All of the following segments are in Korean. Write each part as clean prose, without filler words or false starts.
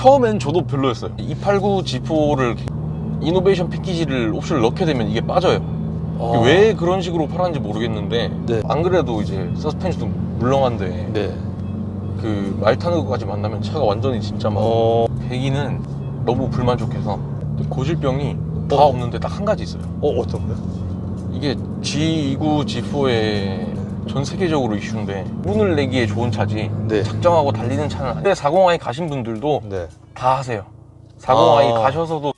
처음엔 저도 별로였어요. 289 G4를 이노베이션 패키지를 옵션을 넣게 되면 이게 빠져요. 왜 그런 식으로 팔았는지 모르겠는데 네. 안 그래도 이제 서스펜션도 물렁한데 네. 그 말 타는 것까지 만나면 차가 완전히 진짜 막 배기는 너무 불만족해서 고질병이 다 없는데 딱 한 가지 있어요. 어떤 거요? 이게 G29, G4의 전 세계적으로 이슈인데 문을 내기에 좋은 차지 네. 작정하고 달리는 차는 아니에요. 40i 가신 분들도 네. 다 하세요. 40i 가셔서도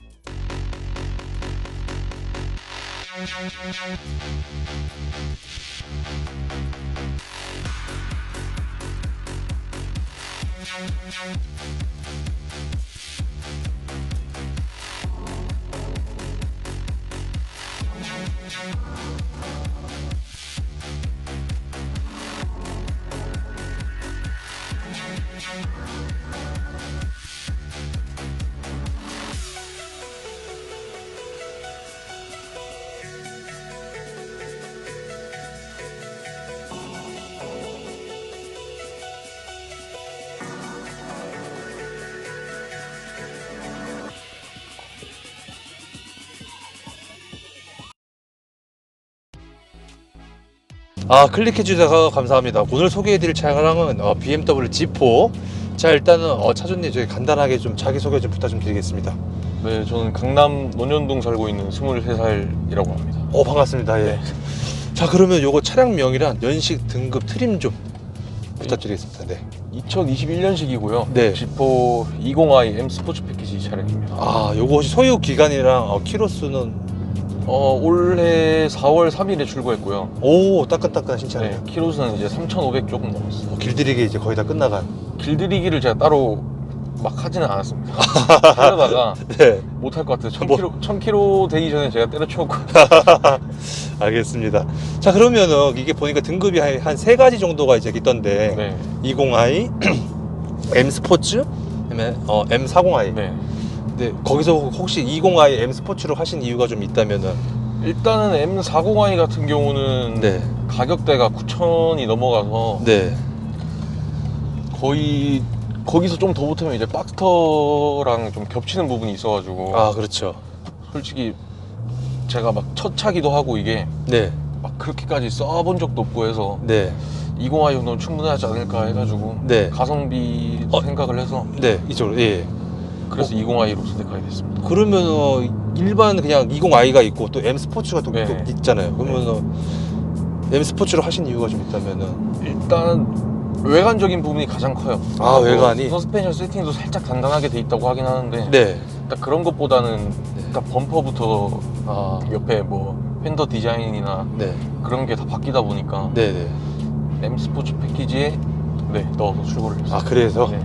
클릭해주셔서 감사합니다. 오늘 소개해드릴 차량은 BMW G4. 자, 일단은 차주님 저희 간단하게 좀 자기소개 좀 부탁 좀 드리겠습니다. 네, 저는 강남 논현동 살고 있는 23살이라고 합니다. 반갑습니다. 예. 자, 그러면 요거 차량명이랑 연식, 등급, 트림 좀 부탁드리겠습니다. 네. 2021년식이고요. 네. G4 20i M 스포츠 패키지 차량입니다. 요거 혹시 소유 기간이랑 키로수는? 올해 4월 3일에 출고했고요. 오, 따끈따끈하신 차량. 네, 키로수는 이제 3,500 조금 넘었어요. 길들이기 이제 거의 다 끝나간. 길들이기를 제가 따로 막 하지는 않았습니다. 하려다가 네. 못할 것 같아서 1000km 되기 전에 제가 때려치웠고. 알겠습니다. 자, 그러면은 이게 보니까 등급이 한 세 가지 정도가 이제 있던데. 네. 20i, M 스포츠, 그다음에 M40i. 네. 네, 거기서 혹시 20i M 스포츠로 하신 이유가 좀 있다면은? 일단은 M40i 같은 경우는 네. 가격대가 9,000이 넘어가서 네. 거의 거기서 좀 더 못하면 이제 박스터랑 좀 겹치는 부분이 있어가지고 그렇죠. 솔직히 제가 막 첫 차기도 하고 이게 네. 막 그렇게까지 써본 적도 없고 해서 네. 20i 정도는 충분하지 않을까 해가지고 네. 가성비 생각을 해서 네, 이쪽으로. 예. 그래서 20i로 선택하게 됐습니다. 그러면 일반 그냥 20i가 있고 또 M 스포츠가 또 네. 있잖아요. 그러면 M 스포츠로 하신 이유가 좀 있다면은? 일단 외관적인 부분이 가장 커요. 외관이? 서스펜션 세팅도 살짝 단단하게 돼 있다고 하긴 하는데 네. 딱 그런 것보다는 네. 딱 범퍼부터 옆에 뭐 팬더 디자인이나 네. 그런 게 다 바뀌다 보니까 네네. M 스포츠 패키지에 넣어서 출고를 했어요. 그래서? 네.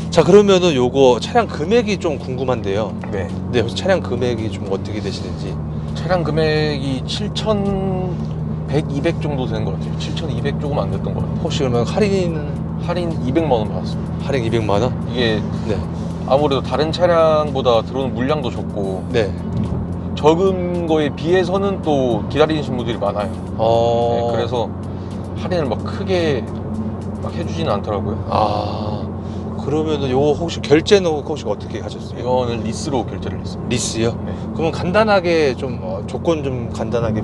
자, 그러면은 요거 차량 금액이 좀 궁금한데요. 네. 네, 혹시 차량 금액이 좀 어떻게 되시는지? 차량 금액이 7,100, 200 정도 되는 것 같아요. 7,200 조금 안 됐던 것 같아요. 혹시 그러면 할인 200만 원 받았습니다. 할인 200만 원? 이게 네. 아무래도 다른 차량보다 들어오는 물량도 적고 네. 적은 거에 비해서는 또 기다리시는 분들이 많아요. 네, 그래서 할인을 막 크게 막 해주지는 않더라고요. 그러면은 요거 혹시 결제는 혹시 어떻게 하셨어요? 이거는 리스로 결제를 했습니다. 리스요? 네. 그러면 간단하게 좀 조건 좀 간단하게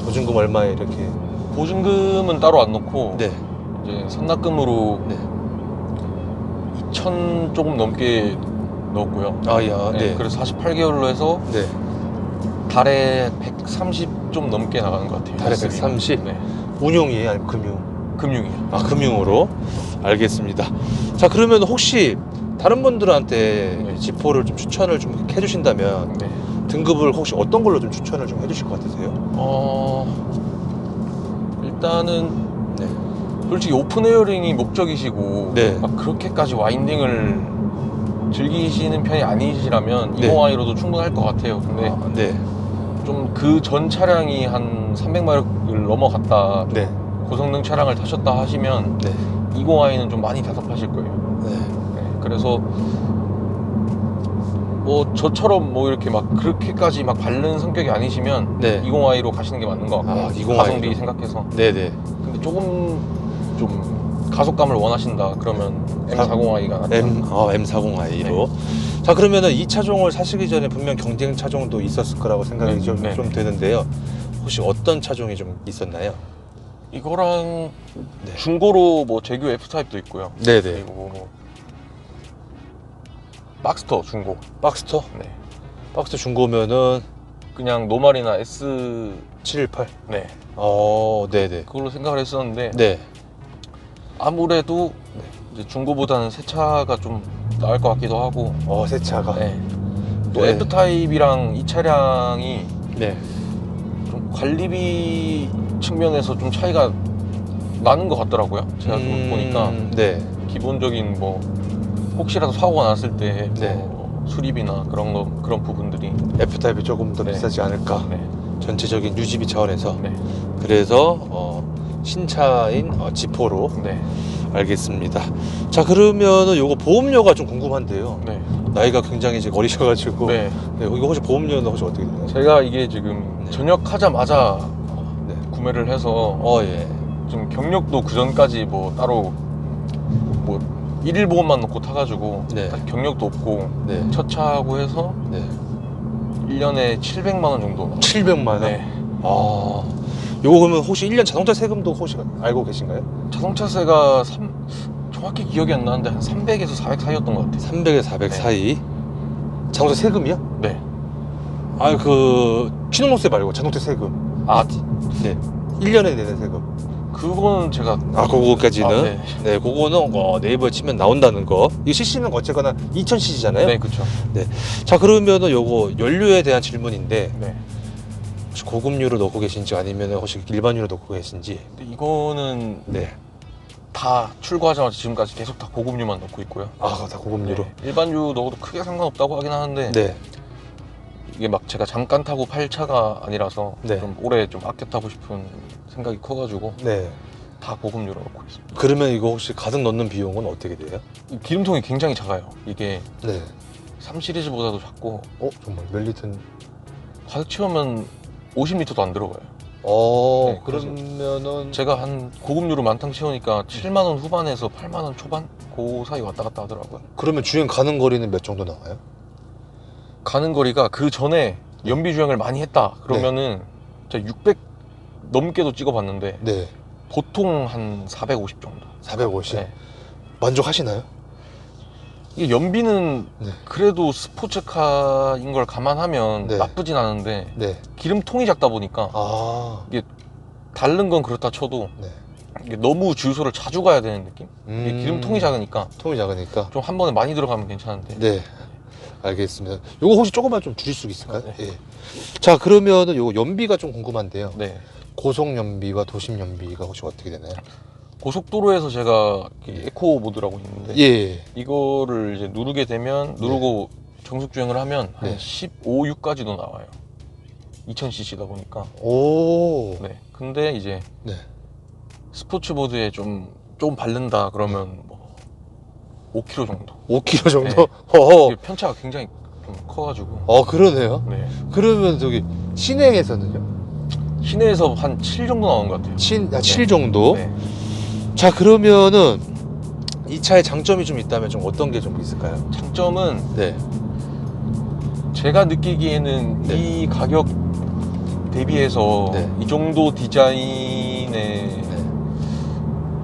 보증금 얼마에 이렇게? 보증금은 따로 안 넣고 네. 이제 선납금으로 네. 2,000 조금 넘게 넣었고요. 네. 그래서 48개월로 해서 네. 달에 130 좀 넘게 나가는 것 같아요. 달에 리스비는. 130? 네. 운용이에요? 아니면 금융? 금융이요. 금융으로? 알겠습니다. 자, 그러면 혹시 다른 분들한테 네. G4를 좀 추천을 좀 해주신다면 네. 등급을 혹시 어떤 걸로 좀 추천을 좀 해주실 것 같으세요? 일단은 네. 솔직히 오픈 에어링이 목적이시고 네. 막 그렇게까지 와인딩을 즐기시는 편이 아니시라면 네. 20i로도 충분할 것 같아요. 근데 네. 좀 그 전 차량이 한 300마력을 넘어갔다 네. 고성능 차량을 타셨다 하시면 네. 20i는 좀 많이 답답하실 거예요. 네. 네, 그래서 뭐 저처럼 뭐 이렇게 막 그렇게까지 막 바른 성격이 아니시면 네. 20i로 가시는 게 맞는 것 같고 20i 로. 가성비 생각해서. 네네. 근데 조금 좀 가속감을 원하신다 그러면 M40i가 낫다. M40i로. 자, 그러면은 이 차종을 사시기 전에 분명 경쟁 차종도 있었을 거라고 생각이 네, 좀, 네. 좀 되는데요. 혹시 어떤 차종이 좀 있었나요? 이거랑 네. 중고로 뭐 제규 F타입도 있고요. 네네. 그리고 뭐 박스터 중고. 박스터? 네. 박스터 중고면은 그냥 노말이나 S 718. 네. 네네. 그걸로 생각을 했었는데 네. 아무래도 이제 중고보다는 새 차가 좀 나을 것 같기도 하고. 새 차가. 네. 또 네. F타입이랑 이 차량이 네. 좀 관리비 측면에서 좀 차이가 나는 것 같더라고요. 제가 좀 보니까 네. 기본적인 뭐 혹시라도 사고가 났을 때 네. 뭐 수리비나 그런 부분들이 F타입이 조금 더 네. 비싸지 않을까. 네. 전체적인 유지비 차원에서. 네. 그래서 신차인 G4로. 네. 알겠습니다. 자, 그러면은 요거 보험료가 좀 궁금한데요. 네. 나이가 굉장히 이제 어리셔가지고. 네. 네, 이거 혹시 보험료는 혹시 어떻게 되나요? 제가 이게 지금 네. 전역하자마자 네. 구매를 해서 예. 좀 경력도 그 전까지 뭐 따로 뭐 일일 보험만 놓고 타가지고 네. 경력도 없고 네. 첫 차하고 해서 네. 1년에 700만 원 정도. 700만 원? 네. 요거 그러면 혹시 1년 자동차 세금도 혹시 알고 계신가요? 자동차세가 정확히 기억이 안 나는데 한 300에서 400 사이였던 것 같아요. 300에서 400 네. 사이. 자동차 세금이요? 네. 취등록세 말고 자동차 세금. 네. 1년에 내는 세금. 그거는 제가 그거까지는. 네. 네, 그거는 네이버에 치면 나온다는 거. 이 CC는 어쨌거나 2000cc잖아요. 네, 그렇죠. 자, 그러면은 요거 연료에 대한 질문인데 네. 혹시 고급유로 넣고 계신지 아니면 혹시 일반유로 넣고 계신지. 근데 이거는 네. 다 출고하자마자 지금까지 계속 다 고급유만 넣고 있고요. 다 고급유로. 네. 일반유 넣어도 크게 상관없다고 하긴 하는데 네. 이게 막 제가 잠깐 타고 팔 차가 아니라서 네. 좀 오래 좀 아껴 타고 싶은 생각이 커가지고 네. 다 고급유로 넣고 있습니다. 그러면 이거 혹시 가득 넣는 비용은 어떻게 돼요? 이 기름통이 굉장히 작아요. 이게 네. 3 시리즈보다도 작고 정말 몇 리터? 가득 채우면 50리터도 안 들어가요. 네, 그러면은 제가 한 고급유로 만탕 채우니까 7만 원 후반에서 8만 원 초반 그 사이 왔다 갔다 하더라고요. 그러면 주행 가는 거리는 몇 정도 나와요? 가는 거리가 그 전에 연비 주행을 많이 했다 그러면은 제가 600 넘게도 찍어봤는데 네. 보통 한 450 정도. 450. 네. 만족하시나요? 이게 연비는 네. 그래도 스포츠카인 걸 감안하면 네. 나쁘진 않은데 네. 기름통이 작다 보니까 다른 건 그렇다 쳐도 네. 이게 너무 주유소를 자주 가야 되는 느낌? 이게 기름통이 작으니까 통이 작으니까. 좀 한 번에 많이 들어가면 괜찮은데. 네. 알겠습니다. 요거 혹시 조금만 좀 줄일 수 있을까요? 네. 예. 자, 그러면은 요거 연비가 좀 궁금한데요. 네. 고속 연비와 도심 연비가 혹시 어떻게 되나요? 고속도로에서 제가 에코 모드라고 있는데 예. 이거를 이제 누르게 되면 누르고 정속 주행을 하면 한 15, 6까지도 나와요. 2000cc다 보니까. 네. 근데 이제 스포츠 모드에 좀 바른다 그러면 뭐 5km 정도. 5km 정도? 이게 편차가 굉장히 좀 커가지고. 그러네요. 네. 그러면 저기 시내에서는요? 시내에서 한 7 정도 나오는 것 같아요. 7 정도? 네. 자, 그러면은 이 차의 장점이 좀 있다면 좀 어떤 게 좀 있을까요? 장점은 네. 제가 느끼기에는 이 가격 대비해서 이 정도 디자인의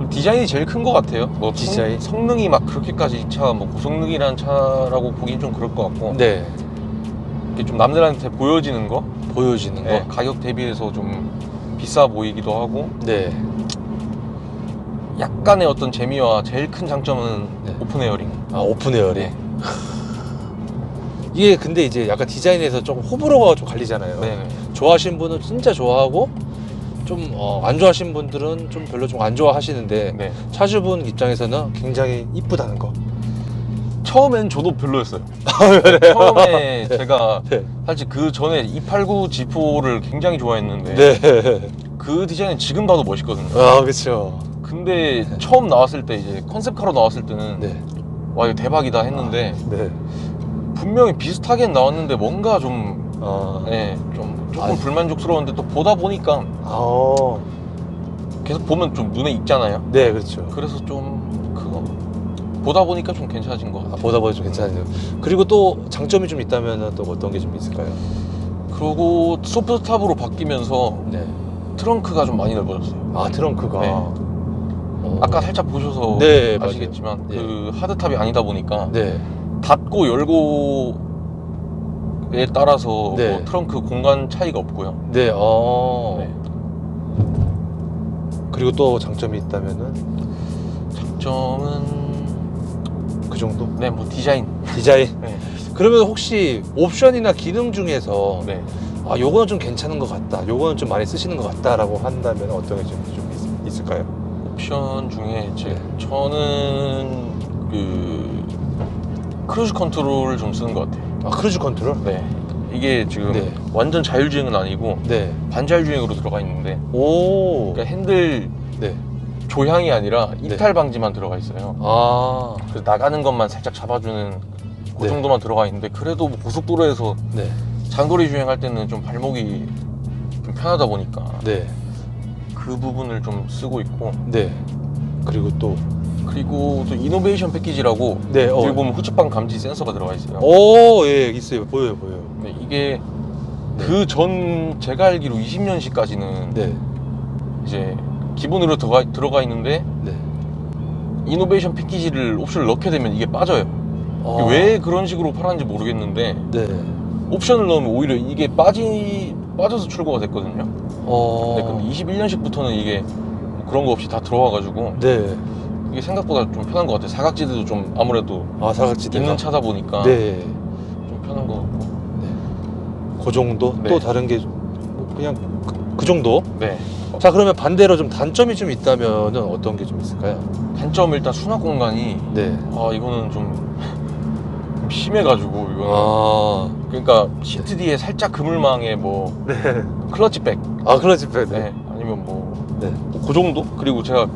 디자인이 제일 큰 것 같아요. 뭐 디자인? 성능이 막 그렇게까지 이 차가 뭐 고성능이라는 차라고 보긴 좀 그럴 것 같고. 네. 이게 좀 남들한테 보여지는 거? 보여지는 거? 가격 대비해서 좀 비싸 보이기도 하고. 네. 약간의 어떤 재미와 제일 큰 장점은 오픈 에어링. 오픈 에어링. 이게 근데 이제 약간 디자인에서 조금 호불호가 좀 갈리잖아요. 네. 좋아하시는 분은 진짜 좋아하고 좀 안 좋아하시는 분들은 좀 별로 좀 안 좋아하시는데 차주분 입장에서는 굉장히 이쁘다는 거. 처음엔 저도 별로였어요. 처음에 제가 사실 그 전에 289 G4를 굉장히 좋아했는데 그 디자인은 지금 봐도 멋있거든요. 그렇죠. 근데 처음 나왔을 때 이제 컨셉카로 나왔을 때는 와 이거 대박이다 했는데 분명히 비슷하게 나왔는데 뭔가 좀 조금 불만족스러운데 또 보다 보니까 계속 보면 좀 눈에 익잖아요. 네, 그렇죠. 그래서 좀 그거 보다 보니까 좀 괜찮아진 것 같아요. 보다 보니 좀 괜찮아요. 그리고 또 장점이 좀 있다면 또 어떤 게 좀 있을까요? 그리고 소프트탑으로 바뀌면서 네. 트렁크가 좀 많이 넓어졌어요. 아, 트렁크가. 네. 아까 살짝 보셔서 네, 아시겠지만 맞아요. 그 하드탑이 아니다 보니까 네. 닫고 열고에 따라서 네. 뭐 트렁크 공간 차이가 없고요. 네. 네. 그리고 또 장점이 있다면은 장점은 그 정도? 네, 뭐 디자인. 네. 그러면 혹시 옵션이나 기능 중에서 네. 아, 요거는 좀 괜찮은 것 같다, 요거는 좀 많이 쓰시는 것 같다라고 한다면 어떤 게 좀 있을까요? 옵션 중에 네. 저는 그 크루즈 컨트롤을 좀 쓰는 것 같아요. 아, 크루즈 컨트롤? 네. 이게 지금 네. 완전 자율주행은 아니고 네. 반자율주행으로 들어가 있는데, 오. 그러니까 핸들 네. 조향이 아니라 이탈 방지만 들어가 있어요. 아. 그래서 나가는 것만 살짝 잡아주는 그 네. 정도만 들어가 있는데, 그래도 뭐 고속도로에서 네. 장거리 주행할 때는 좀 발목이 좀 편하다 보니까 네. 그 부분을 좀 쓰고 있고, 네. 그리고 또 이노베이션 패키지라고 네. 여기 보면 후측방 감지 센서가 들어가 있어요. 오, 예, 있어요. 보여요. 네, 이게 네. 그 전 제가 알기로 20년식까지는 네. 이제 기본으로 들어가 있는데, 네. 이노베이션 패키지를 옵션을 넣게 되면 이게 빠져요. 아. 왜 그런 식으로 팔았는지 모르겠는데 네. 옵션을 넣으면 오히려 이게 빠져서 출고가 됐거든요. 네, 근데 21년식부터는 이게 뭐 그런 거 없이 다 들어와가지고 네. 이게 생각보다 좀 편한 것 같아요. 사각지대도 좀 아무래도 사각지대가 있는 차다 보니까 네. 좀 편한 것 같고. 그 정도? 네. 또 다른 게 뭐 그냥 그 정도? 네. 자, 그러면 반대로 좀 단점이 좀 있다면은 어떤 게 좀 있을까요? 단점 일단 수납 공간이 네. 이거는 좀 심해가지고 이거는 그러니까 시트 뒤에 살짝 그물망에 뭐 네. 클러치백, 클러치백. 네. 아니면 뭐 네. 그 정도? 그리고 제가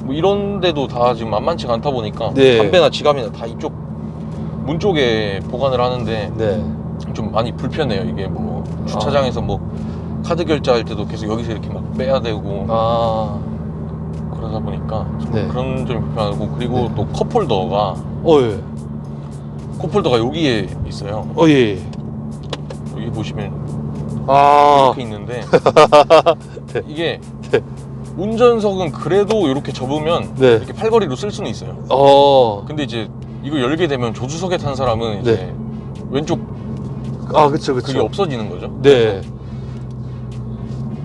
뭐 이런 데도 다 지금 만만치가 않다 보니까 네. 담배나 지갑이나 다 이쪽 문 쪽에 보관을 하는데 네. 좀 많이 불편해요. 이게 뭐 주차장에서 뭐 카드 결제할 때도 계속 여기서 이렇게 막 빼야 되고 그러다 보니까 좀 네. 그런 점이 불편하고, 그리고 네. 또 컵홀더가 예. 컵홀더가 여기에 있어요. 예. 여기 보시면 아. 이렇게 있는데 네. 이게 네. 운전석은 그래도 이렇게 접으면 네. 이렇게 팔걸이로 쓸 수는 있어요. 근데 이제 이거 열게 되면 조수석에 탄 사람은 이제 네. 왼쪽 그쵸. 그게 없어지는 거죠. 네.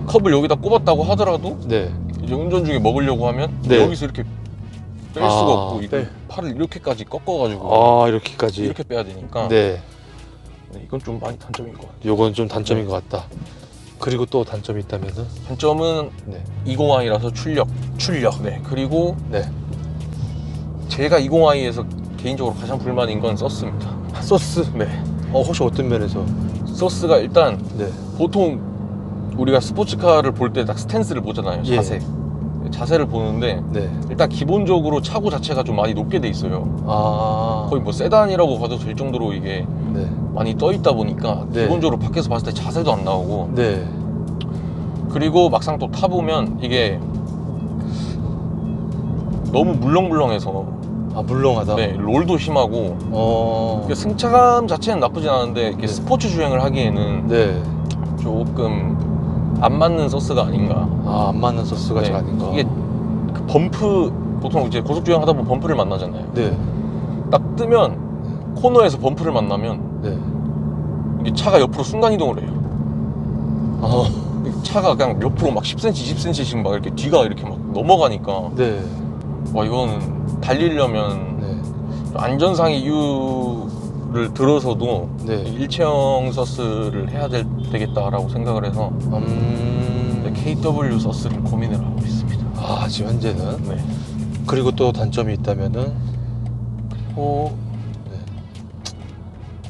컵을 여기다 꼽았다고 하더라도 네. 이제 운전 중에 먹으려고 하면 네. 여기서 이렇게 뺄 수가 없고, 이거 네. 팔을 이렇게까지 꺾어가지고 이렇게까지. 이렇게 빼야 되니까 네. 이건 좀 많이 단점인 것 같아요. 요건 좀 단점인 것 같다. 그리고 또 단점이 있다면은? 단점은 네. 20i라서 출력. 네. 그리고 네. 제가 20i에서 개인적으로 가장 불만인 건 서스입니다. 소스? 네. 혹시 어떤 면에서? 서스가 일단 네. 보통 우리가 스포츠카를 볼 때 딱 스탠스를 보잖아요. 예. 자세를 보는데 네. 일단 기본적으로 차고 자체가 좀 많이 높게 돼 있어요. 거의 뭐 세단이라고 봐도 될 정도로 이게 네. 많이 떠 있다 보니까 네. 기본적으로 밖에서 봤을 때 자세도 안 나오고, 네. 그리고 막상 또 타보면 이게 너무 물렁물렁해서 물렁하다. 네, 롤도 심하고, 그러니까 승차감 자체는 나쁘진 않은데 이렇게 네. 스포츠 주행을 하기에는 네. 조금 안 맞는 소스가 아닌가. 안 맞는 소스가 네. 아닌가. 이게 그 범프, 보통 이제 고속 주행 하다 보면 범프를 만나잖아요. 네. 딱 뜨면 코너에서 범프를 만나면 네. 이게 차가 옆으로 순간 이동을 해요. 차가 그냥 옆으로 막 10cm, 20cm씩 막 이렇게 뒤가 이렇게 막 넘어가니까 네. 와, 이거는 달리려면 네. 안전상 이유를 들어서도 네. 일체형 서스를 해야 되겠다라고 생각을 해서 KW 서스를 고민을 하고 있습니다. 지금 현재는? 네. 그리고 또 단점이 있다면은? 네.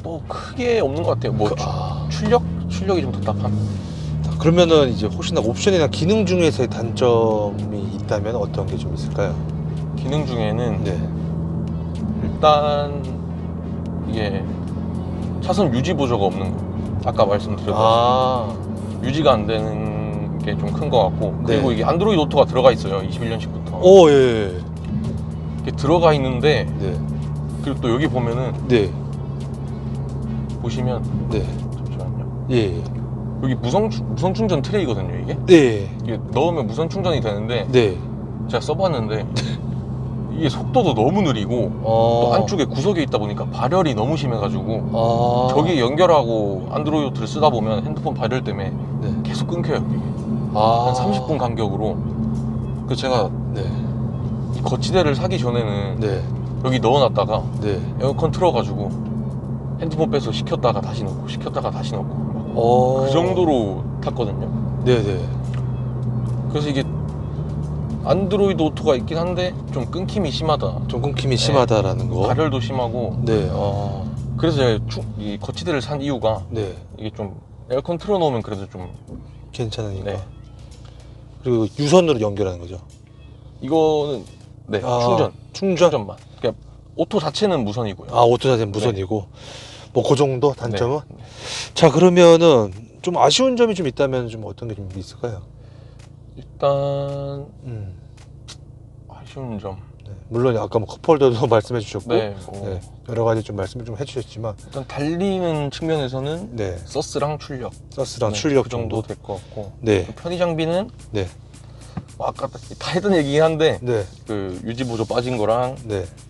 또 크게 없는 것 같아요. 뭐 출력이 좀 답답한. 그러면은 이제 혹시나 옵션이나 기능 중에서의 단점이 있다면 어떤 게 좀 있을까요? 기능 중에는 네. 일단 이게 차선 유지 보조가 없는 거. 아까 말씀드렸다시피 유지가 안 되는 게 좀 큰 것 같고 그리고 이게 안드로이드 오토가 들어가 있어요. 21년식부터. 오, 예. 이게 들어가 있는데 네. 그리고 또 여기 보면은 네. 보시면 네. 잠시만요. 예. 여기 무선 충전 트레이거든요. 이게 네. 넣으면 무선 충전이 되는데 네. 제가 써봤는데 이게 속도도 너무 느리고 또 안쪽에 구석에 있다 보니까 발열이 너무 심해가지고 저기 연결하고 안드로이드 오토를 쓰다 보면 핸드폰 발열 때문에 계속 끊겨요. 이게. 한 30분 간격으로. 그래서 제가 이 거치대를 사기 전에는 여기 넣어놨다가 에어컨 틀어가지고 핸드폰 빼서 식혔다가 다시 넣고 식혔다가 다시 넣고 그 정도로 탔거든요. 네네. 그래서 이게 안드로이드 오토가 있긴 한데 좀 끊김이 심하다. 좀 끊김이 심하다라는 거. 발열도 심하고. 네. 그래서 제가 이 거치대를 산 이유가 이게 좀 에어컨 틀어놓으면 그래도 좀 괜찮으니까. 그리고 유선으로 연결하는 거죠. 이거는 충전만. 그러니까 오토 자체는 무선이고요. 오토 자체는 무선이고. 뭐 그 정도 단점은. 자, 그러면은 좀 아쉬운 점이 좀 있다면 좀 어떤 게 좀 있을까요? 일단 아쉬운 점. 물론 아까 뭐 컵홀더도 말씀해 주셨고 뭐 여러 가지 좀 말씀을 좀 해주셨지만 일단 달리는 측면에서는 서스랑 출력 출력 그 정도 될 것 같고 편의 장비는 뭐 아까 다 했던 얘기긴 한데 그 유지 보조 빠진 거랑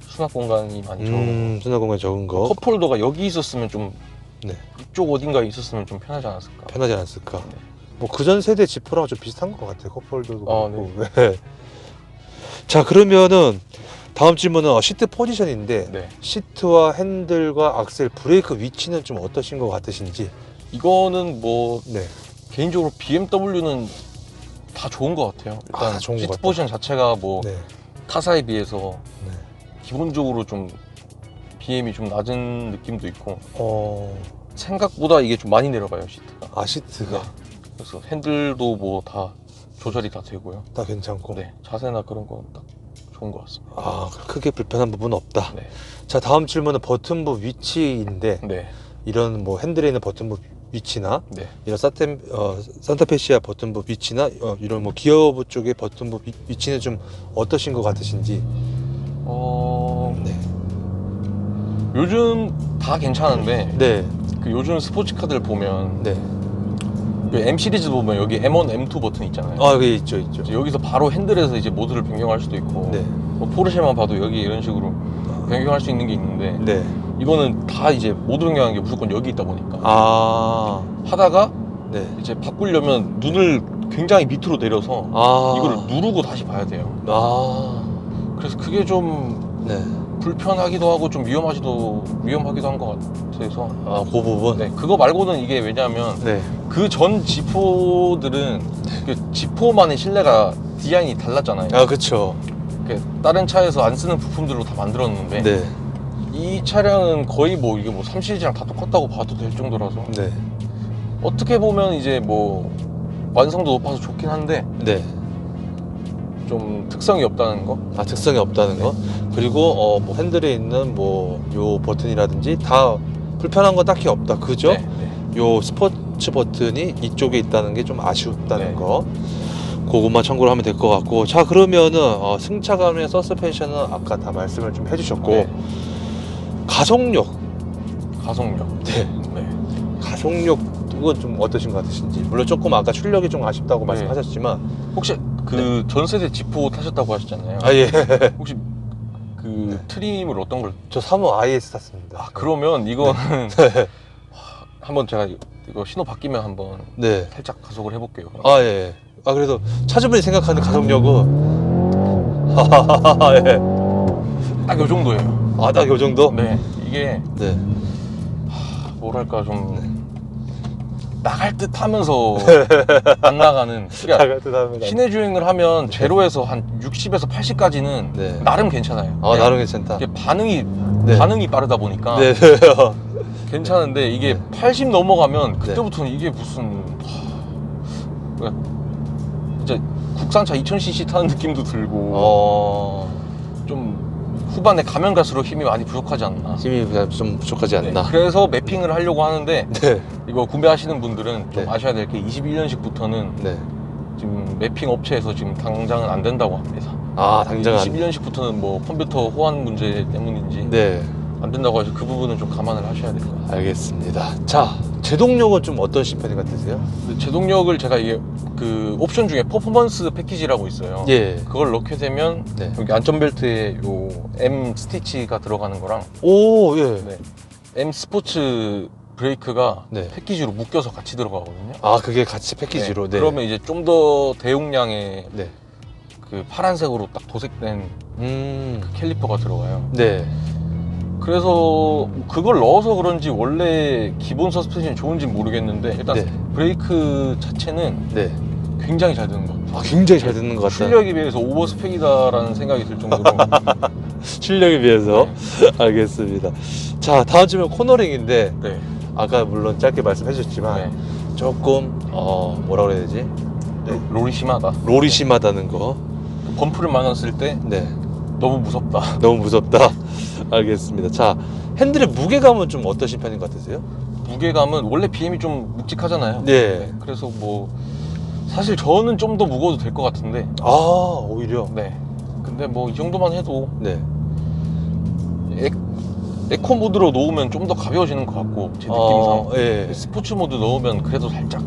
수납 공간이 많이 적은 거. 수납 공간이 적은 거. 컵홀더가 여기 있었으면 좀 이쪽 어딘가에 있었으면 좀 편하지 않았을까. 뭐 그전 세대 지프랑 좀 비슷한 것 같아요. 컵홀더도 그렇고. 자, 그러면은 다음 질문은 시트 포지션인데 시트와 핸들과 악셀, 브레이크 위치는 좀 어떠신 것 같으신지. 이거는 뭐 개인적으로 BMW는 다 좋은 것 같아요. 일단 시트 포지션 자체가 뭐 타사에 비해서 기본적으로 좀 BM이 좀 낮은 느낌도 있고 생각보다 이게 좀 많이 내려가요. 시트가. 시트가. 그래서 핸들도 뭐 다 조절이 다 되고요. 다 괜찮고. 자세나 그런 건 딱 좋은 것 같습니다. 크게 불편한 부분은 없다. 자, 다음 질문은 버튼부 위치인데 이런 뭐 핸들에 있는 버튼부 위치나 이런 산타페시아 버튼부 위치나 이런 뭐 기어부 쪽의 버튼부 위치는 좀 어떠신 것 같으신지. 요즘 다 괜찮은데 그 요즘 스포츠카들 보면 그 M 시리즈 보면 여기 M1, M2 버튼 있잖아요. 여기 있죠. 여기서 바로 핸들에서 이제 모드를 변경할 수도 있고 뭐 포르쉐만 봐도 여기 이런 식으로 변경할 수 있는 게 있는데 이거는 다 이제 모드 변경하는 게 무조건 여기 있다 보니까 하다가 이제 바꾸려면 눈을 굉장히 밑으로 내려서 이거를 누르고 다시 봐야 돼요. 그래서 그게 좀 불편하기도 하고 좀 위험하기도 한 것 같아서 그 부분? 그거 말고는 이게 왜냐하면 그 전 지포들은 그 지포만의 실내가 디자인이 달랐잖아요. 그쵸. 다른 차에서 안 쓰는 부품들로 다 만들었는데 이 차량은 거의 뭐 이게 뭐 3시리즈랑 다 똑같다고 봐도 될 정도라서 어떻게 보면 이제 뭐 완성도 높아서 좋긴 한데 좀 특성이 없다는 거? 특성이 없다는 거? 그리고 뭐 핸들에 있는 뭐 요 버튼이라든지 다 불편한 건 딱히 없다. 그죠? 요 스포츠 버튼이 이쪽에 있다는 게 좀 아쉽다는 거. 그것만 참고를 하면 될 것 같고. 자, 그러면은 승차감의 서스펜션은 아까 다 말씀을 좀 해주셨고 가속력. 가속력은 좀 어떠신 것 같으신지. 물론 조금 아까 출력이 좀 아쉽다고 말씀하셨지만 혹시 그 전세대 지포 타셨다고 하셨잖아요. 혹시 그 트림을 어떤 걸? 저 3호 IS 탔습니다. 그러면 이거는 한번 제가 이거 신호 바뀌면 한번 살짝 가속을 해볼게요. 그래서 차주분이 생각하는 가속력은 딱 요 정도예요. 딱 요 정도? 이게 뭐랄까 좀 나갈 듯 하면서 안 나가는. 그러니까 시내 주행을 하면 제로에서 한 60에서 80까지는 나름 괜찮아요. 나름 괜찮다. 이게 반응이 빠르다 보니까 괜찮은데 이게 80 넘어가면 그때부터는 이게 무슨 진짜 국산차 2000cc 타는 느낌도 들고 좀 후반에 가면 갈수록 힘이 많이 부족하지 않나. 힘이 좀 부족하지 않나. 그래서 매핑을 하려고 하는데 이거 구매하시는 분들은 좀 아셔야 될 게 21년식부터는 지금 매핑 업체에서 지금 당장은 안 된다고 합니다. 아, 당장 21년식부터는 뭐 컴퓨터 호환 문제 때문인지 네. 안 된다고 해서 그 부분은 좀 감안을 하셔야 될 것 같아요. 알겠습니다. 자, 제동력은 좀 어떤 편이 같으세요? 제동력을 제가 이게 그 옵션 중에 퍼포먼스 패키지라고 있어요. 예. 그걸 넣게 되면 네. 여기 안전벨트에 요 M 스티치가 들어가는 거랑 오, 예. 네, M 스포츠 브레이크가 네. 패키지로 묶여서 같이 들어가거든요. 아, 그게 같이 패키지로. 네. 그러면 이제 좀 더 대용량의 네. 그 파란색으로 딱 도색된 캘리퍼가 들어가요. 네. 그래서 그걸 넣어서 그런지 원래 기본 서스펜션이 좋은지 모르겠는데 일단 네. 브레이크 자체는 네. 굉장히 잘 드는 것 같아요. 아, 굉장히 잘 듣는 것 같다. 출력에 비해서 오버스펙이다라는 생각이 들 정도로 출력에 비해서. 알겠습니다. 자, 다음 주면 코너링인데 네. 아까 물론 짧게 말씀해 주셨지만 네. 조금 뭐라 그래야 되지? 롤이 심하다. 롤이 심하다는 거. 범프를 만났을 때 네. 너무 무섭다. 너무 무섭다. 알겠습니다. 자, 핸들의 무게감은 좀 어떠신 편인 것 같으세요? 무게감은 원래 BM이 좀 묵직하잖아요. 네. 그래서 뭐 사실 저는 좀 더 무거워도 될 것 같은데. 아, 오히려. 네. 근데 뭐 이 정도만 해도 네. 에코 모드로 놓으면 좀 더 가벼워지는 것 같고 제 느낌상. 예. 스포츠 모드 넣으면 그래도 살짝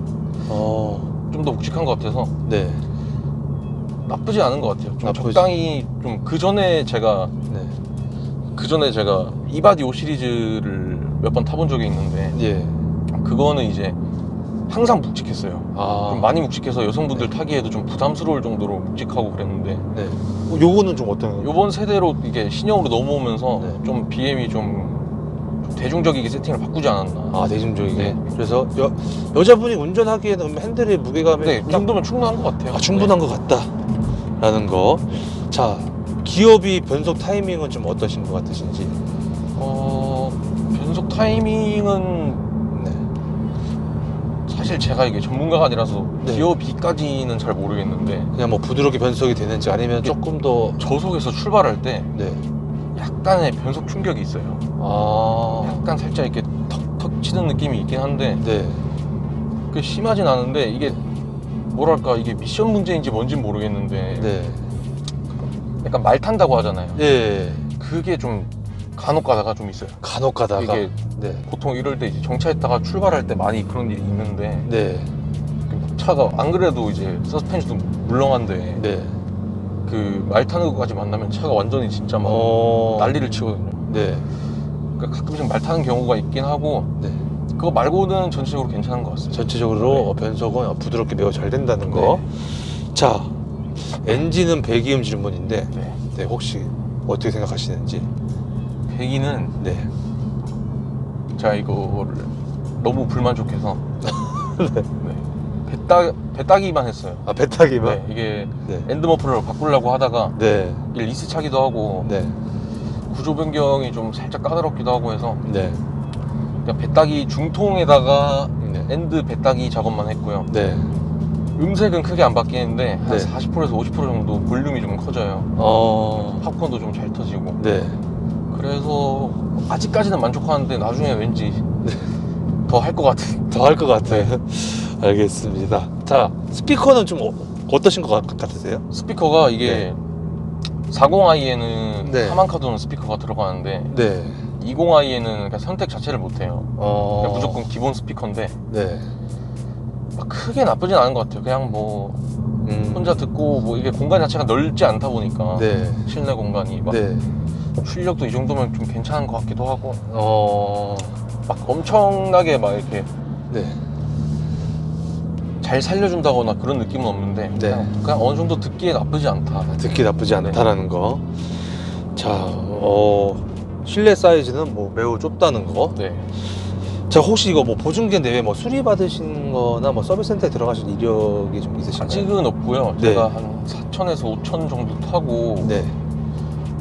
좀 더 묵직한 것 같아서 네. 나쁘지 않은 것 같아요. 좀 나쁘지. 적당히 좀 그 전에 제가 이바디 5 시리즈를 몇 번 타본 적이 있는데 예. 그거는 이제 항상 묵직했어요. 아. 좀 많이 묵직해서 여성분들 타기에도 좀 부담스러울 정도로 묵직하고 그랬는데 네. 요거는 좀 어떤? 요번 세대로 이게 신형으로 넘어오면서 네. 좀 BM이 좀 대중적이게 세팅을 바꾸지 않았나. 아, 대중적이게. 네. 그래서 여자분이 운전하기에는 핸들의 무게감이 네, 이 정도면 충분한 것 같아요. 충분한 것 같다라는 거. 자, 기어비 변속 타이밍은 좀 어떠신 것 같으신지? 변속 타이밍은 네. 사실 제가 이게 전문가가 아니라서 네. 기어비까지는 잘 모르겠는데 그냥 뭐 부드럽게 변속이 되는지 아니면 조금 더. 저속에서 출발할 때 네. 약간의 변속 충격이 있어요. 약간 살짝 이렇게 턱턱 치는 느낌이 있긴 한데 네. 그게 심하진 않은데 이게 뭐랄까 이게 미션 문제인지 뭔진 모르겠는데 네. 약간 말 탄다고 하잖아요. 예. 그게 좀 간혹 가다가 좀 있어요. 간혹 가다가. 이게 네. 보통 이럴 때 이제 정차했다가 출발할 때 많이 그런 일이 있는데 네. 차가 안 그래도 이제 서스펜션도 물렁한데 네. 그 말 타는 것까지 만나면 차가 완전히 진짜 막 난리를 치거든요. 네. 그러니까 가끔씩 말 타는 경우가 있긴 하고 네. 그거 말고는 전체적으로 괜찮은 것 같습니다. 전체적으로 네. 변속은 부드럽게 매우 잘 된다는 거. 자, 엔진은 배기음 질문인데 네. 네, 혹시 어떻게 생각하시는지? 배기는 네. 제가 이거를 너무 불만족해서 네. 배따기만 했어요. 아, 배타기만? 네, 이게 네. 엔드 머플러를 바꾸려고 하다가 네. 이게 리스 차기도 하고 네. 구조 변경이 좀 살짝 까다롭기도 하고 해서 네. 그냥 배따기 중통에다가 네. 엔드 배따기 작업만 했고요. 네. 음색은 크게 안 바뀌는데 한 네. 40%에서 50% 정도 볼륨이 좀 커져요. 팝콘도 좀 잘 터지고. 네. 그래서 아직까지는 만족하는데 나중에 왠지 더 할 것 같은. 더 할 것 같아요. 알겠습니다. 자, 스피커는 좀 어떠신 것 같으세요? 스피커가 이게 40i에는 네. 하만카도는 스피커가 들어가는데 네. 20i에는 그냥 선택 자체를 못해요. 그냥 무조건 기본 스피커인데 네. 막 크게 나쁘진 않은 것 같아요. 그냥 뭐 혼자 듣고 뭐 이게 공간 자체가 넓지 않다 보니까 네. 실내 공간이 막 네. 출력도 이 정도면 좀 괜찮은 것 같기도 하고 막 엄청나게 막 이렇게 네. 잘 살려준다거나 그런 느낌은 없는데 네. 그냥 어느 정도 듣기에 나쁘지 않다. 듣기 나쁘지 않다라는 거. 자, 실내 사이즈는 뭐 매우 좁다는 거. 네. 자, 혹시 이거 뭐 보증기 내외 뭐 수리 받으신 거나 뭐 서비스 센터에 들어가신 이력이 좀 있으신가요? 아직은 없고요. 네. 제가 한 4천에서 5천 정도 타고 네.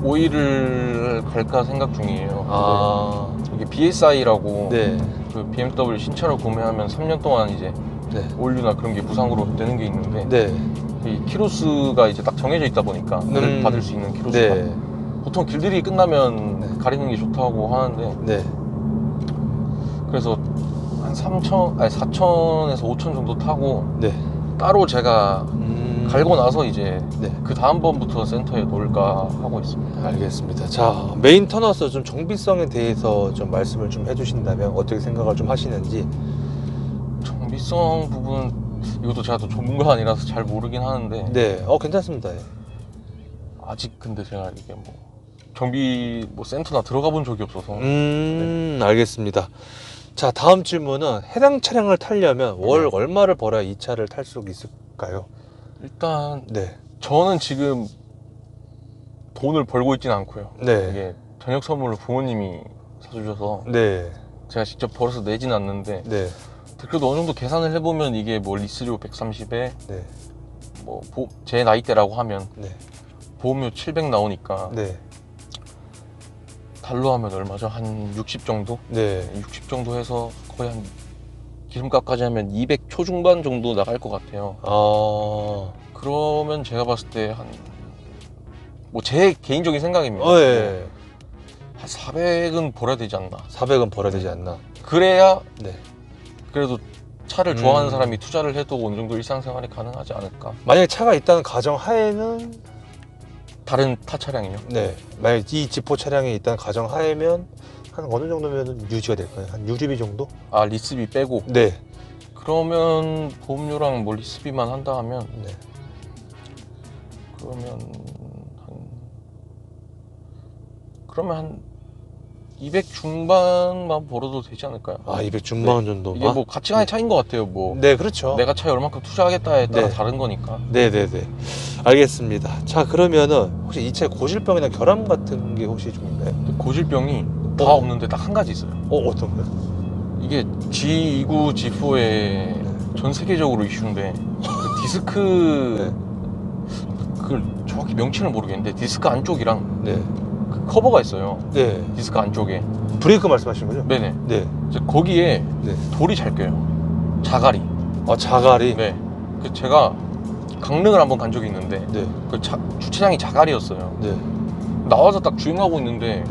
오일을 갈까 생각 중이에요. 이게 BSI라고 네. 그 BMW 신차를 구매하면 3년 동안 이제 네. 오일류나 그런 게 무상으로 되는 게 있는데 네. 이 키로수가 이제 딱 정해져 있다 보니까 받을 수 있는 키로수가 네. 보통 길들이 끝나면 네. 가리는 게 좋다고 하는데 네. 그래서 한 4천에서 5천 정도 타고 네. 따로 제가 갈고 나서 이제 네. 그 다음 번부터 센터에 놓을까 하고 있습니다. 알겠습니다. 자, 메인 터너스 좀 정비성에 대해서 좀 말씀을 좀 해주신다면 어떻게 생각을 좀 하시는지. 정비성 부분 이것도 제가 또 전문가 아니라서 잘 모르긴 하는데 네, 괜찮습니다. 예. 아직 근데 제가 이게 뭐 정비 뭐 센터나 들어가 본 적이 없어서 알겠습니다. 자, 다음 질문은 해당 차량을 타려면 월 네. 얼마를 벌어야 이 차를 탈 수 있을까요? 일단 네. 저는 지금 돈을 벌고 있지는 않고요. 네. 이게 저녁 선물로 부모님이 사주셔서 네. 제가 직접 벌어서 내진 않는데 네. 그래도 어느 정도 계산을 해보면 이게 뭐 리스료 130에 네. 뭐 제 나이대라고 하면 네. 보험료 700 나오니까 네. 달러 하면 얼마죠? 한 60 정도? 네. 60 정도 해서 거의 한 기름값까지 하면 200 초중반 정도 나갈 것 같아요. 그러면 제가 봤을 때 한 뭐 제 개인적인 생각입니다. 예. 한 400은 벌어야 되지 않나. 400은 벌어야 되지 않나. 그래야 네. 그래도 차를 좋아하는 사람이 투자를 해도 어느 정도 일상생활이 가능하지 않을까. 만약에 차가 있다는 가정 하에는 다른 타 차량이요? 네. 만약 이 지포 차량이 있다는 가정 하에면 한 어느 정도면 유지가 될까요? 한 6일비 정도? 아, 리스비 빼고? 네. 그러면 보험료랑 뭐 리스비만 한다 하면 네. 그러면 한 200 중반만 벌어도 되지 않을까요? 아, 200 중반 정도. 이게 뭐 가치관의 차이인 것 같아요. 뭐 네, 그렇죠. 내가 차에 얼마큼 투자하겠다에 따라 네. 다른 거니까. 네네네. 알겠습니다. 자, 그러면은 혹시 이 차에 고질병이나 결함 같은 게 혹시 좀 있나요? 고질병이 다 없는데 딱 한 가지 있어요. 어떤 거요? 이게 G29, G4의 전 세계적으로 이슈인데 그 디스크 그걸 정확히 명칭을 모르겠는데 디스크 안쪽이랑 네. 그 커버가 있어요. 네. 디스크 안쪽에. 브레이크 말씀하시는 거죠? 네네. 네. 이제 거기에 네. 돌이 잘 껴요. 자갈이. 아, 자갈이? 네. 그 제가 강릉을 한번 간 적이 있는데 네. 그 주차장이 자갈이었어요. 네. 나와서 딱 주행하고 있는데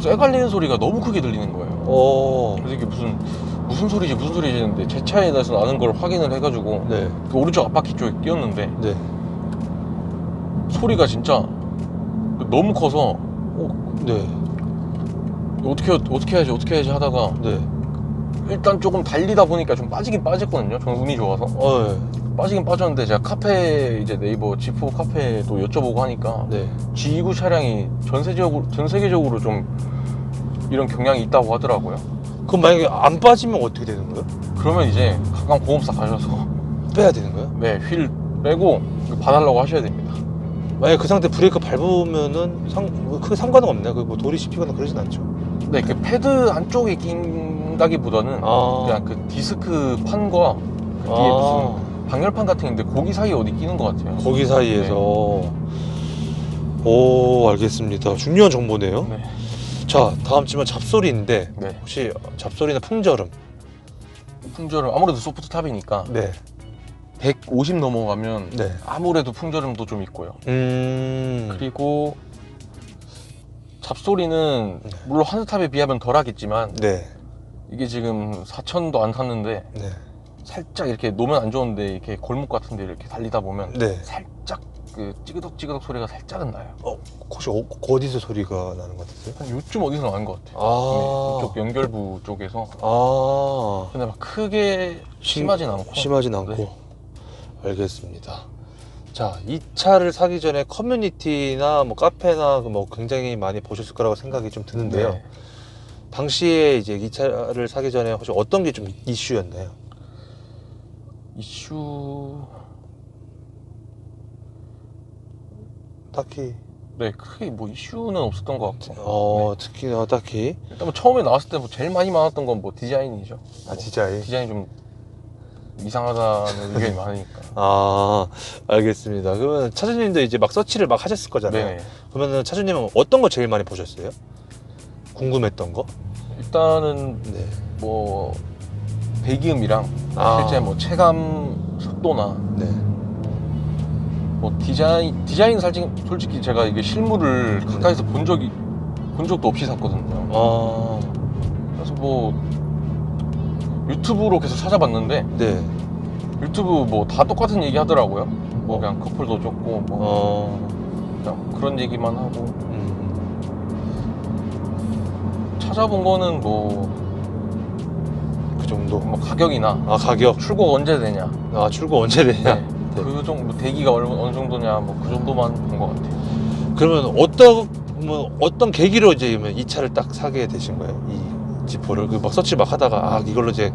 쇠 갈리는 소리가 너무 크게 들리는 거예요. 그래서 이게 무슨 소리지 했는데 제 차에 대해서 나는 걸 확인을 해가지고 네. 그 오른쪽 앞바퀴 쪽에 끼웠는데 네. 소리가 진짜 너무 커서 네. 어떻게 해야지 하다가 네. 일단 조금 달리다 보니까 좀 빠지긴 빠졌거든요. 저는 운이 좋아서 네. 빠지긴 빠졌는데 제가 카페 이제 네이버 G4 카페도 여쭤보고 하니까 네. G29 차량이 전 세계적으로 좀 이런 경향이 있다고 하더라고요. 그럼 만약에 안 빠지면 어떻게 되는 거예요? 그러면 이제 가까운 보험사 가셔서 빼야 되는 거예요? 네, 휠 빼고 봐달라고 하셔야 됩니다. 만약에 그 상태 브레이크 밟으면은 크게 상관은 없나요? 뭐 돌이 씹히거나 그러진 않죠? 네, 그 패드 안쪽에 낀다기보다는 그냥 그 디스크 판과 그 뒤에 무슨 방열판 같은 게 있는데 거기 사이에 어디 끼는 것 같아요. 거기 사이에서. 오, 알겠습니다. 중요한 정보네요. 네. 자, 다음 질문 잡소리인데 네. 혹시 잡소리나 풍절음? 풍절음 아무래도 소프트 탑이니까 네. 150 넘어가면 네. 아무래도 풍절음도 좀 있고요. 그리고 잡소리는 네. 물론 하드탑에 비하면 덜 하겠지만 네. 이게 지금 4천도 안 탔는데 네. 살짝 이렇게 놓으면 안 좋은데 이렇게 골목 같은 데 이렇게 달리다 보면 네. 살짝 그 찌그덕찌그덕 소리가 살짝은 나요. 혹시 어디서 소리가 나는 것 같으세요? 한 요쯤 어디서 나는 것 같아요. 이쪽 연결부 쪽에서. 근데 막 크게 심하진 않고. 심하진 않고. 네. 알겠습니다. 자, 이 차를 사기 전에 커뮤니티나 뭐 카페나 뭐 굉장히 많이 보셨을 거라고 생각이 좀 드는데요. 네. 당시에 이제 이 차를 사기 전에 혹시 어떤 게 좀 이슈였나요? 이슈. 딱히. 네, 크게 뭐 이슈는 없었던 것 같고. 네. 특히나 딱히. 일단 뭐 처음에 나왔을 때 뭐 제일 많이 많았던 건 뭐 디자인이죠. 디자인이 좀 이상하다는 의견이 많으니까. 알겠습니다. 그러면 차주님도 이제 막 서치를 막 하셨을 거잖아요. 네. 그러면 차주님은 어떤 거 제일 많이 보셨어요? 궁금했던 거? 일단은 네. 뭐 배기음이랑 실제 뭐 체감 속도나 네. 뭐 디자인 솔직히 제가 이게 실물을 가까이서 본 적도 없이 샀거든요. 그래서 뭐 유튜브로 계속 찾아봤는데 네. 유튜브 뭐 다 똑같은 얘기 하더라고요. 뭐 그냥 커플도 좋고 뭐 그냥 그런 얘기만 하고 찾아본 거는 뭐 그 정도. 뭐 가격이나 가격. 출고 언제 되냐. 출고 언제 되냐. 네. 그 정도 뭐 대기가 어느 정도냐 뭐 그 정도만 본 것 같아요. 그러면 어떤 계기로 이제 이 차를 딱 사게 되신 거예요? 이 지포를 막 서치 막 하다가 이걸로 이제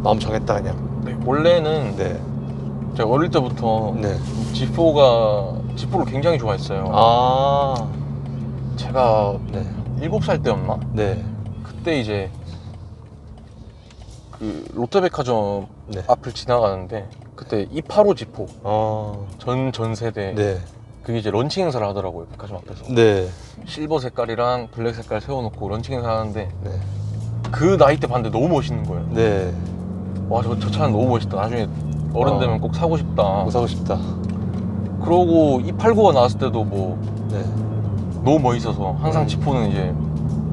마음 정했다 그냥. 네, 원래는 네. 제가 어릴 때부터 네. 지포를 굉장히 좋아했어요. 제가 네. 7살 때였나? 네. 그때 이제 그 롯데백화점 네. 앞을 지나가는데 그때 285 지포 전 세대 네. 그게 이제 런칭 행사를 하더라고요. 백화점 앞에서. 네. 실버 색깔이랑 블랙 색깔 세워놓고 런칭 행사 하는데 네. 그 나이 때 봤는데 너무 멋있는 거예요. 네. 와, 저 차는 너무 멋있다. 나중에 어른 되면 꼭 사고 싶다. 꼭 사고 싶다. 그러고 289가 나왔을 때도 뭐 네. 너무 멋있어서 항상 지포는 이제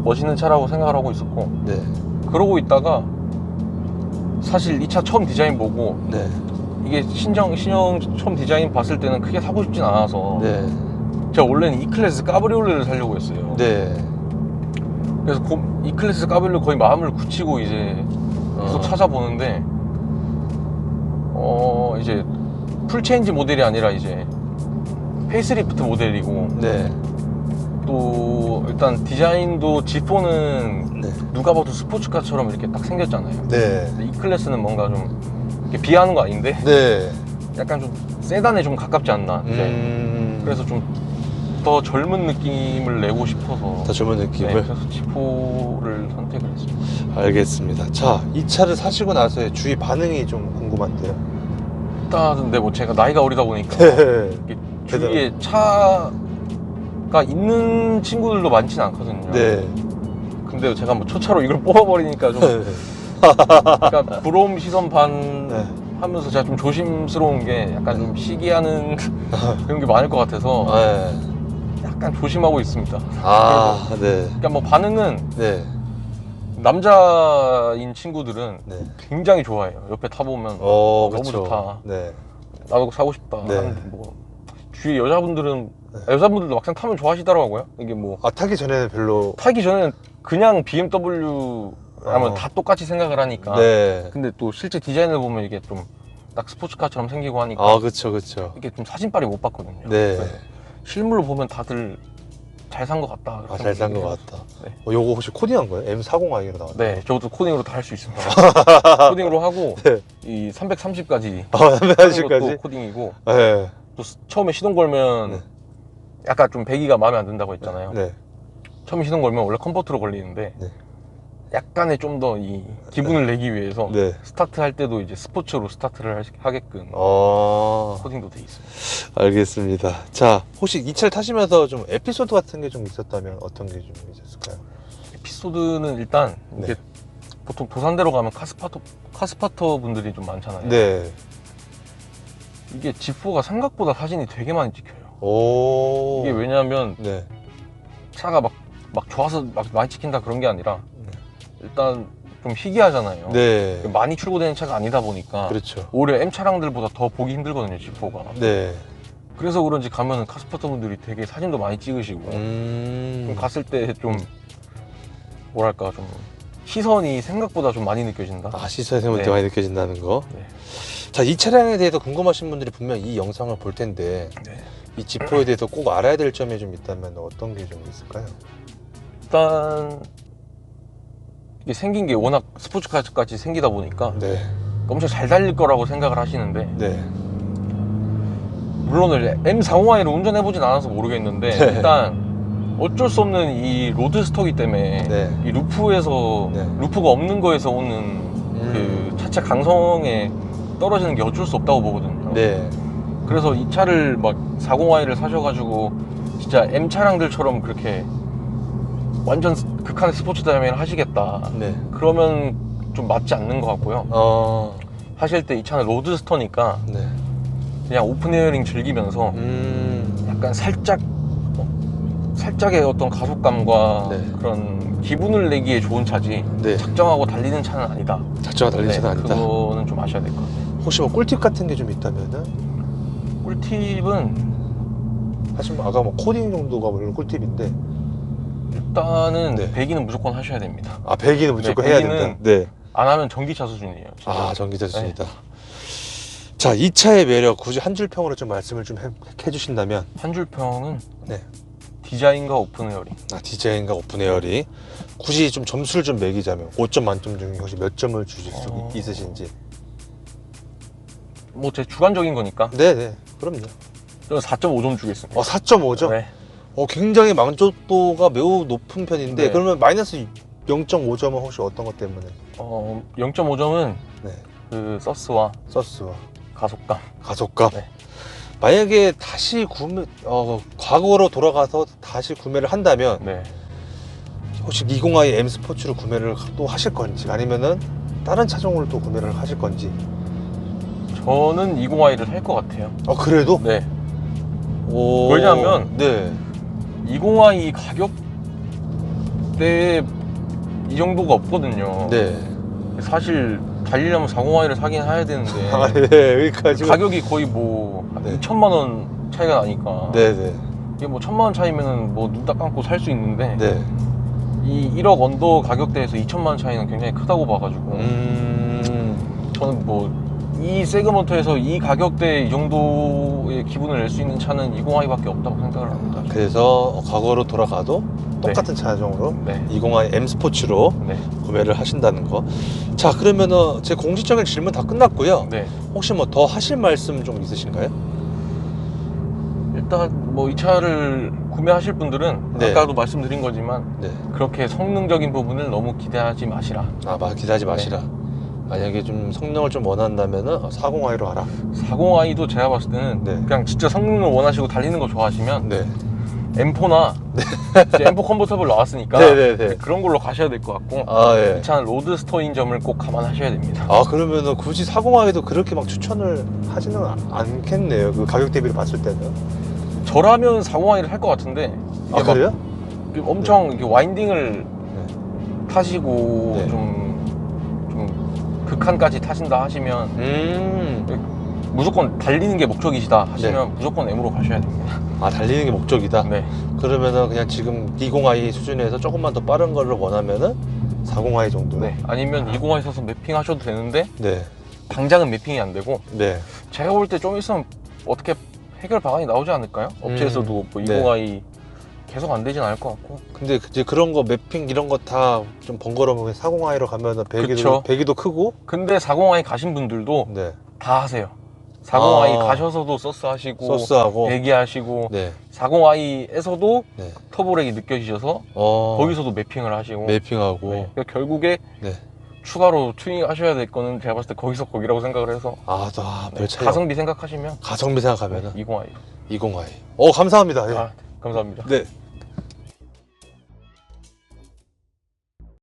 멋있는 차라고 생각을 하고 있었고 네. 그러고 있다가 사실 이 차 처음 디자인 보고 네. 이게 신형 처음 디자인 봤을 때는 크게 사고 싶진 않아서 네. 제가 원래는 E클래스 까브리올레를 사려고 했어요. 네. 그래서 E클래스 까브리올레 거의 마음을 굳히고 이제 계속 찾아보는데 이제 풀체인지 모델이 아니라 이제 페이스리프트 모델이고 네. 또 일단 디자인도 G4는 네. 누가 봐도 스포츠카처럼 이렇게 딱 생겼잖아요. 네. 근데 E클래스는 뭔가 좀 이렇게 비하하는 거 아닌데 네. 약간 좀 세단에 좀 가깝지 않나. 그래서 좀 더 젊은 느낌을 내고 싶어서 더 젊은 느낌을. 네, 그래서 G4를 선택을 했습니다. 알겠습니다. 자, 이 차를 사시고 나서의 주위 반응이 좀 궁금한데요. 일단 근데 뭐 제가 나이가 어리다 보니까 네. 이게 주위에 차가 있는 친구들도 많지는 않거든요. 네. 근데 제가 뭐 초차로 이걸 뽑아버리니까 좀 그러니까 부러움 시선 반 네. 하면서 제가 좀 조심스러운 게 약간 좀 시기하는 그런 게 많을 것 같아서 네. 약간 조심하고 있습니다. 네. 그러니까 뭐 반응은 네. 남자인 친구들은 네. 굉장히 좋아해요. 옆에 타보면 너무 너무 좋다. 네. 나도 사고 싶다. 네. 하는데 뭐 주위에 여자분들도 막상 타면 좋아하시더라고요. 이게 뭐 타기 전에는 별로. 타기 전에는 그냥 BMW 하면 다 똑같이 생각을 하니까. 네. 근데 또 실제 디자인을 보면 이게 좀 딱 스포츠카처럼 생기고 하니까 그쵸. 이게 좀 사진빨이 못 봤거든요. 네. 그래서 실물로 보면 다들 잘 산 것 같다. 잘 산 것 같다. 네. 요거 혹시 코딩한 거예요? M40i로 나왔나요? 네, 저것도 코딩으로 다 할 수 있습니다. 코딩으로 하고 네. 이 330까지 삼백까지. 코딩이고 네. 또 처음에 시동 걸면 네. 약간 좀 배기가 마음에 안 든다고 했잖아요. 네. 처음에 시동 걸면 원래 컴포트로 걸리는데 네. 약간의 좀 더 이 기분을 내기 위해서 네. 스타트 할 때도 이제 스포츠로 스타트를 하게끔 코딩도 돼 있습니다. 알겠습니다. 자, 혹시 이 차를 타시면서 좀 에피소드 같은 게 좀 있었다면 어떤 게 좀 있었을까요? 에피소드는 일단 네. 이게 보통 도산대로 가면 카스파터 분들이 좀 많잖아요. 네. 이게 G4가 생각보다 사진이 되게 많이 찍혀요. 오. 이게 왜냐하면 네. 차가 막 좋아서 막 많이 찍힌다 그런 게 아니라 일단 좀 희귀하잖아요. 네. 많이 출고되는 차가 아니다 보니까 그렇죠. 오히려 M 차량들보다 더 보기 힘들거든요, G4가. 네. 그래서 그런지 가면은 카스파터 분들이 되게 사진도 많이 찍으시고 좀 갔을 때 좀 뭐랄까 좀 시선이 생각보다 좀 많이 느껴진다. 시선이 생각보다 네. 많이 느껴진다는 거. 네. 자, 이 차량에 대해서 궁금하신 분들이 분명 이 영상을 볼 텐데 네. 이 G4에 대해서 꼭 알아야 될 점이 좀 있다면 어떤 게 좀 있을까요? 일단 이게 생긴 게 워낙 스포츠카같이 생기다 보니까 네. 엄청 잘 달릴 거라고 생각을 하시는데 네. 물론 이제 M40i를 운전해보진 않아서 모르겠는데 네. 일단 어쩔 수 없는 이 로드스터기 때문에 네. 이 루프에서 네. 루프가 없는 거에서 오는 그 차체 강성에 떨어지는 게 어쩔 수 없다고 보거든요. 네. 그래서 이 차를 막 40i를 사셔가지고 진짜 M 차량들처럼 그렇게 완전 극한의 스포츠 다이밍을 하시겠다. 네. 그러면 좀 맞지 않는 것 같고요. 하실 때 이 차는 로드스터니까 네. 그냥 오픈 에어링 즐기면서 약간 살짝의 어떤 가속감과 네. 그런 기분을 내기에 좋은 차지 네. 작정하고 달리는 차는 아니다. 작정하고 달리는 차는 아니다. 그거는 좀 아셔야 될 것 같아요. 혹시 뭐 꿀팁 같은 게 좀 있다면은? 꿀팁은 사실 뭐 아까 뭐 코딩 정도가 물론 꿀팁인데 일단은 네. 배기는 무조건 하셔야 됩니다. 아 배기는 무조건 네, 해야 배기는 된다. 네. 안 하면 전기차 수준이에요. 진짜. 아 전기차 수준이다. 자, 이 차의 매력 굳이 한 줄 평으로 좀 말씀을 좀 해주신다면? 한 줄 평은 네. 디자인과 오픈 에어링. 아 디자인과 오픈 에어링. 굳이 좀 점수를 좀 매기자면 5점 만점 중에 혹시 몇 점을 주실 수 있으신지? 뭐 제 주관적인 거니까 네네 그럼요. 저는 4.5점 주겠습니다. 4.5점? 네. 굉장히 만족도가 매우 높은 편인데 네. 그러면 마이너스 0.5점은 혹시 어떤 것 때문에? 0.5점은 네. 그 서스와 서스와 가속감. 가속감. 네. 만약에 다시 과거로 돌아가서 다시 구매를 한다면 네. 혹시 20i M 스포츠를 구매를 또 하실 건지 아니면은 다른 차종을 또 구매를 하실 건지? 저는 20i를 살 것 같아요. 그래도? 네. 오... 왜냐면 네. 20i 가격대에 이 정도가 없거든요. 네. 사실 달리려면 40i를 사긴 해야 되는데 네, 여기까지. 가격이 거의 뭐 네. 2천만 원 차이가 나니까. 네네. 이게 뭐 1,000만 원 차이면은 뭐 눈 딱 감고 살 수 있는데 네. 이 1억 언더 가격대에서 2천만 원 차이는 굉장히 크다고 봐가지고 저는 뭐 이 세그먼트에서 이 가격대 이 정도의 기분을 낼 수 있는 차는 20i밖에 없다고 생각을 합니다. 그래서 과거로 돌아가도 똑같은 차종으로 네. 20i M 스포츠로 네. 구매를 하신다는 거. 자, 그러면은 제 공식적인 질문 다 끝났고요. 네. 혹시 뭐 더 하실 말씀 좀 있으신가요? 일단 뭐 이 차를 구매하실 분들은 네. 아까도 말씀드린 거지만 네. 그렇게 성능적인 부분을 너무 기대하지 마시라. 기대하지 마시라. 만약에 좀 성능을 좀 원한다면은 40i로 하라. 40i도 제가 봤을 때는 네. 그냥 진짜 성능을 원하시고 달리는 거 좋아하시면 네. M4나 이제 M4 컨버터블 나왔으니까 네네네. 그런 걸로 가셔야 될 것 같고 예. 이 차는 로드스터인 점을 꼭 감안하셔야 됩니다. 그러면은 굳이 40i도 그렇게 막 추천을 하지는 않겠네요. 그 가격 대비를 봤을 때는. 저라면 40i를 할 것 같은데 이게 막 그래요? 엄청 이렇게 와인딩을 타시고 네. 좀 극한까지 타신다 하시면 무조건 달리는 게 목적이시다 하시면 무조건 M으로 가셔야 됩니다. 달리는 게 목적이다? 네. 그러면은 그냥 지금 20i 수준에서 조금만 더 빠른 거를 원하면은 40i 정도? 네. 아니면 20i 사서 매핑 하셔도 되는데 네. 당장은 매핑이 안 되고 네. 제가 볼 때 좀 있으면 어떻게 해결 방안이 나오지 않을까요? 업체에서도 뭐 20i 계속 안 되진 않을 것 같고. 근데 이제 그런 거 매핑 이런 거 다 좀 번거로우면 40i로 가면은 그쵸. 배기도 크고. 근데 40i 가신 분들도 네. 다 하세요. 40i 가셔서도 서스하고 배기하시고 네. 40i에서도 네. 터보렉이 느껴지셔서 거기서도 매핑을 하시고 매핑하고. 네. 그러니까 결국에 네. 추가로 튜닝 하셔야 될 거는 제가 봤을 때 거기서 거기라고 생각을 해서 별 차이. 가성비 생각하시면 가성비 생각하면은 20i 20i. 감사합니다. 예. 감사합니다. 네.